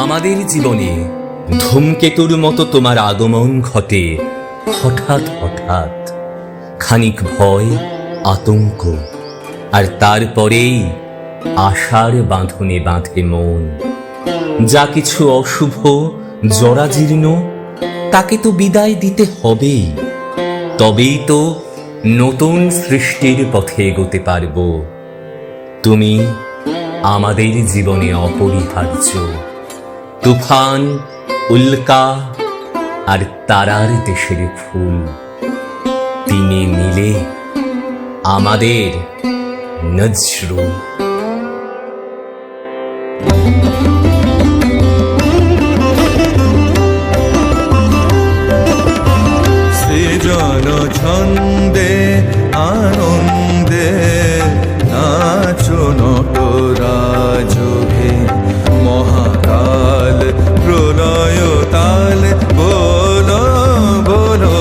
আমাদের জীবনে ধূমকেতুর মতো তোমার আগমন ঘটে হঠাৎ হঠাৎ, খানিক ভয়, আতঙ্ক, আর তারপরেই আশার বাঁধনে বাঁধে মন। যা কিছু অশুভ, জরাজীর্ণ, তাকে তো বিদায় দিতে হবেই, তবেই তো নতুন সৃষ্টির পথে এগোতে পারব। তুমি আমাদের জীবনে অপরিহার্য। তুফান, উল্কা আর তারার দেশের ফুল, তিনে মিলে আমাদের নজরুল। সৃজন ছন্দে আনন্দে নাচো নটরাজকে, মহাকাল প্রলয় তাল বলো বলো।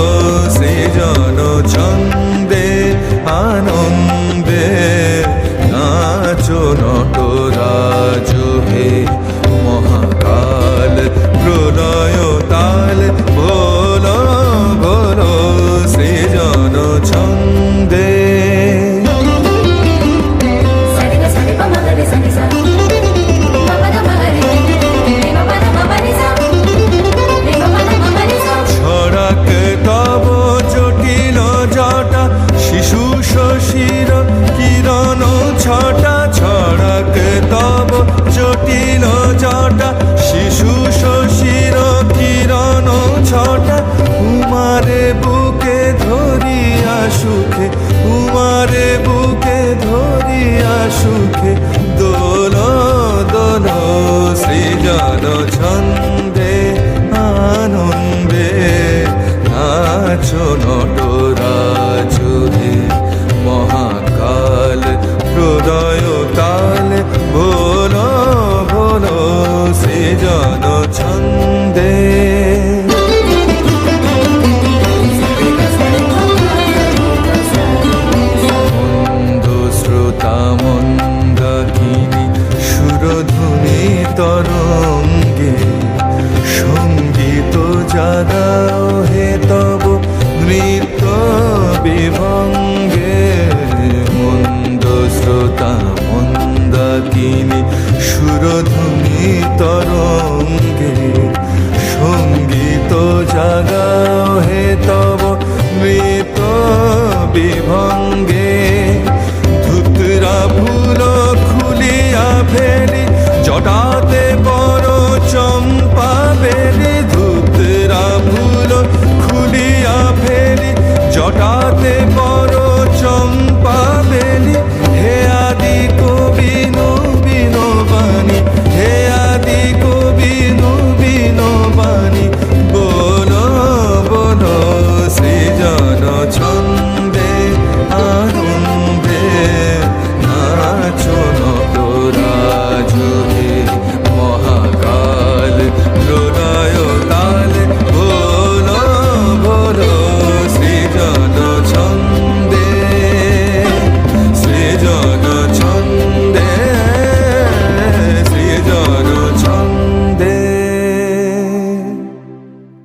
সৃজন ছন্দে আনন্দে নাচো নটরাজকে, মহাকাল প্রলয় তাল বলো বলো। সৃজন ছন্দে ছড়াক তব জটিল জটা, শিশু শশীর কিরণ ছটা। ছড়াক তব জটিল জটা, শিশু শশীর কিরণ ছটা। উমারে বুকে ধরিয়া সুখে, উমারে বুকে ধরিয়া সুখে, দোল দোল। সৃজন ছন্দে আনন্দে নাচো নটরাজে, মহাকাল প্রলয় তাল বলো বলো। সৃজন ছন্দে মন্দ শ্রোতা মন্দাকিনী সুরধুনী তরঙ্গে, সঙ্গীত জাগাও হে তব নৃত্য বিভঙ্গে। মন্দ শ্রোতা মন্দাকিনী সুরধুনী তরঙ্গে, সঙ্গীত জাগাও হে তব নৃত্য বিভঙ্গে। ধুতরা ফুল খুলিয়া ফেলি, জটাতে বড় চম্পা বেলি।